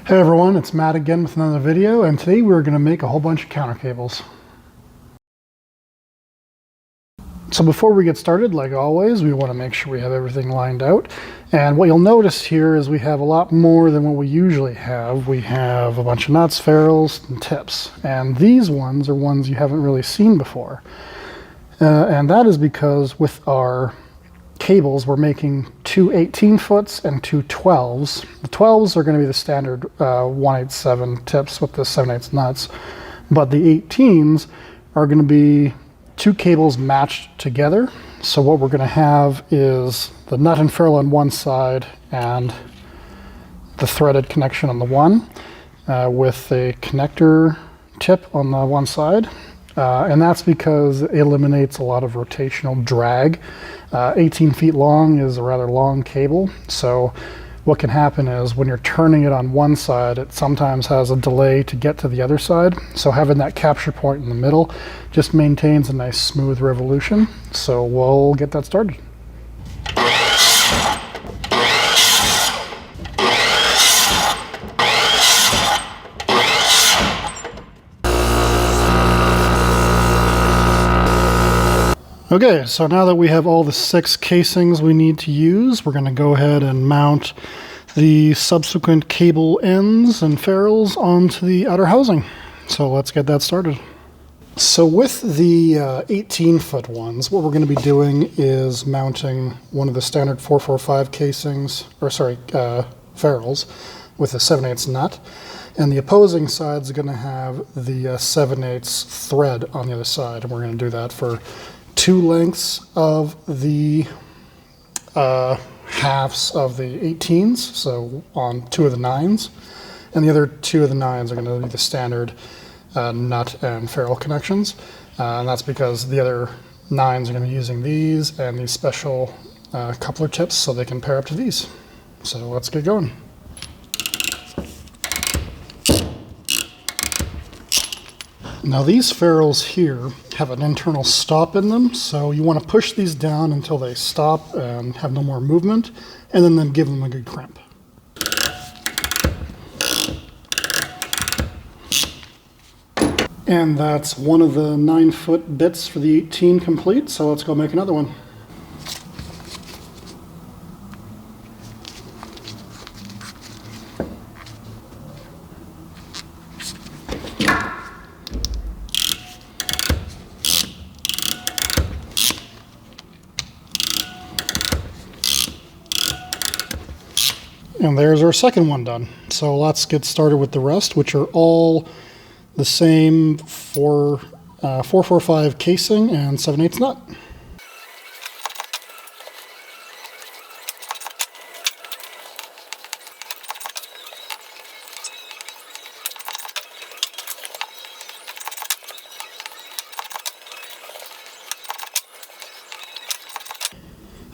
Hey everyone, it's Matt again with another video, and today we're going to make a whole bunch of counter cables. So before we get started, like always, we want to make sure we have everything lined out. And what you'll notice here is we have a lot more than what we usually have. We have a bunch of nuts, ferrules, and tips. And these ones are ones you haven't really seen before. And that is because with our cables, we're making two 18-foots and two 12s. The 12s are going to be the standard 1/8/7 tips with the 7/8 nuts, but the 18s are going to be two cables matched together. So what we're going to have is the nut and ferrule on one side and the threaded connection on the one, with a connector tip on the one side. And that's because it eliminates a lot of rotational drag. 18 feet long is a rather long cable, so what can happen is when you're turning it on one side, it sometimes has a delay to get to the other side. So having that capture point in the middle just maintains a nice smooth revolution. So we'll get that started. Okay, so now that we have all the 6 casings we need to use, we're going to go ahead and mount the subsequent cable ends and ferrules onto the outer housing. So let's get that started. So with the 18-foot ones, what we're going to be doing is mounting one of the standard 445 casings, ferrules with a 7/8 nut. And the opposing side is going to have the 7/8 thread on the other side. And we're going to do that for 2 lengths of the halves of the 18s, so on 2 of the 9s, and the other 2 of the 9s are going to be the standard nut and ferrule connections, and that's because the other 9s are going to be using these and these special coupler tips so they can pair up to these. So let's get going. Now these ferrules here have an internal stop in them, so you want to push these down until they stop and have no more movement, and then give them a good crimp. And that's one of the 9-foot bits for the 18 complete, so let's go make another one. And there's our second one done. So let's get started with the rest, which are all the same 445 casing and 7/8 nut.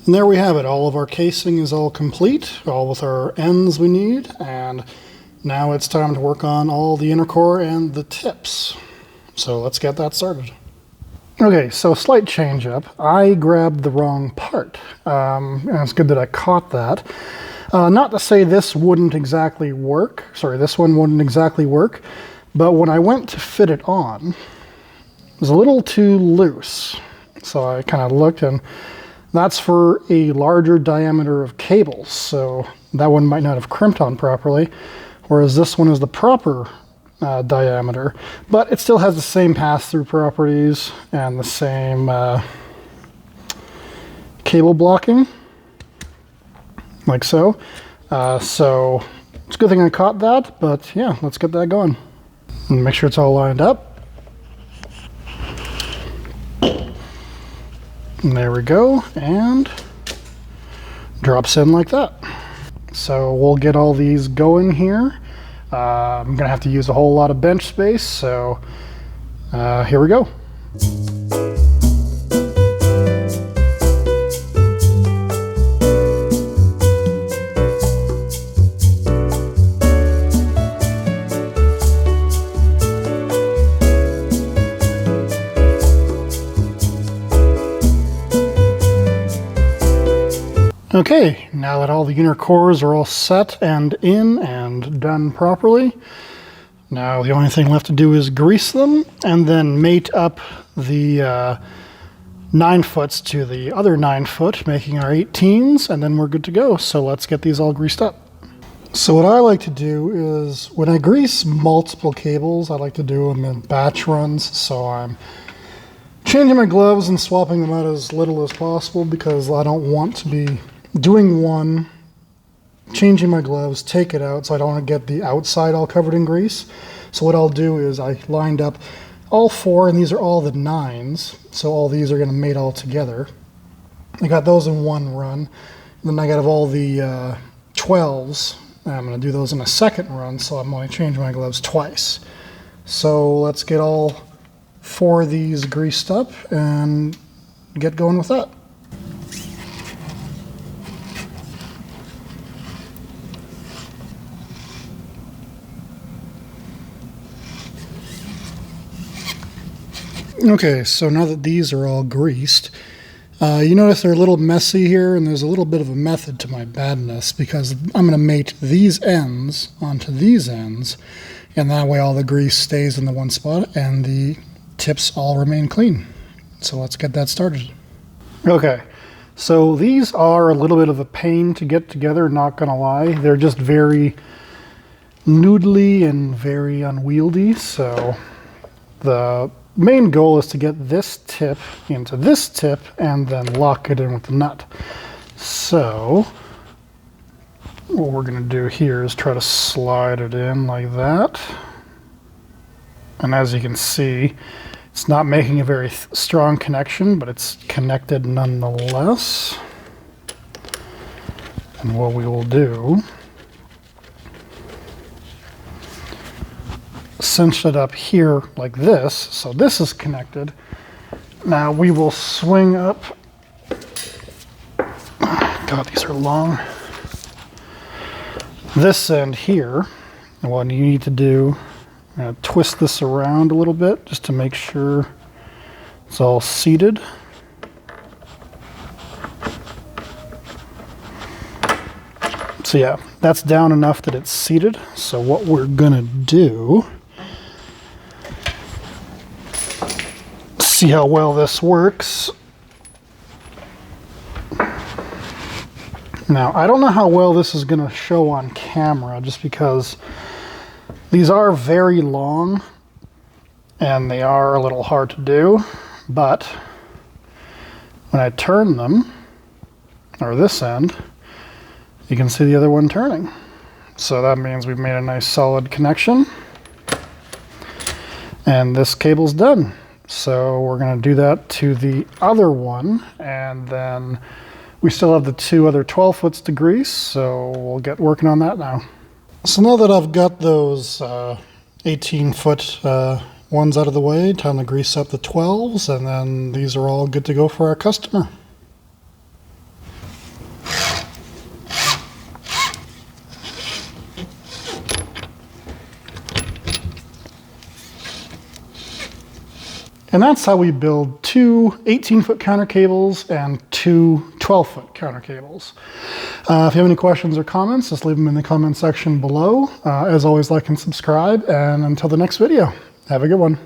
And there we have it. All of our casing is all complete, all with our ends we need, and now it's time to work on all the inner core and the tips. So let's get that started. Okay, so slight change up. I grabbed the wrong part, and it's good that I caught that. Not to say this wouldn't exactly work, this one wouldn't exactly work, but when I went to fit it on, it was a little too loose. So I kind of looked, and that's for a larger diameter of cables, so that one might not have crimped on properly, whereas this one is the proper diameter, but it still has the same pass-through properties and the same cable blocking, like so. So it's a good thing I caught that, but yeah, let's get that going. And make sure it's all lined up. And there we go, and drops in like that. So we'll get all these going here. I'm gonna have to use a whole lot of bench space, so here we go. Okay, now that all the inner cores are all set and in and done properly, now the only thing left to do is grease them and then mate up the 9-foots to the other 9-foot, making our 18s, and then we're good to go. So let's get these all greased up. So what I like to do is, when I grease multiple cables, I like to do them in batch runs. So I'm changing my gloves and swapping them out as little as possible, because I don't want to be doing one, changing my gloves, take it out, so I don't want to get the outside all covered in grease. So what I'll do is I lined up all 4, and these are all the 9s, so all these are going to mate all together. I got those in one run. Then I got all the 12s. I'm going to do those in a second run, so I'm only changing my gloves twice. So let's get all 4 of these greased up and get going with that. Okay, so now that these are all greased, you notice they're a little messy here, and there's a little bit of a method to my badness, because I'm going to mate these ends onto these ends, and that way all the grease stays in the one spot and the tips all remain clean. So let's get that started. Okay, so these are a little bit of a pain to get together, not gonna lie. They're just very noodly and very unwieldy, so the main goal is to get this tip into this tip and then lock it in with the nut. So what we're going to do here is try to slide it in like that. And as you can see, it's not making a very strong connection, but it's connected nonetheless. And what we will do, cinch it up here like this, so this is connected. Now we will swing up, God, these are long, this end here. And what you need to do, twist this around a little bit just to make sure it's all seated. So yeah, that's down enough that it's seated. So what we're gonna do, see how well this works. Now, I don't know how well this is going to show on camera, just because these are very long and they are a little hard to do, but when I turn them, or this end, you can see the other one turning. So that means we've made a nice solid connection, and this cable's done. So we're going to do that to the other one, and then we still have the 2 other 12-foots to grease, so we'll get working on that now. So now that I've got those 18-foot ones out of the way, time to grease up the 12s, and then these are all good to go for our customer. And that's how we build 2 18-foot counter cables and 2 12-foot counter cables. If you have any questions or comments, just leave them in the comment section below. As always, like and subscribe, and until the next video, have a good one.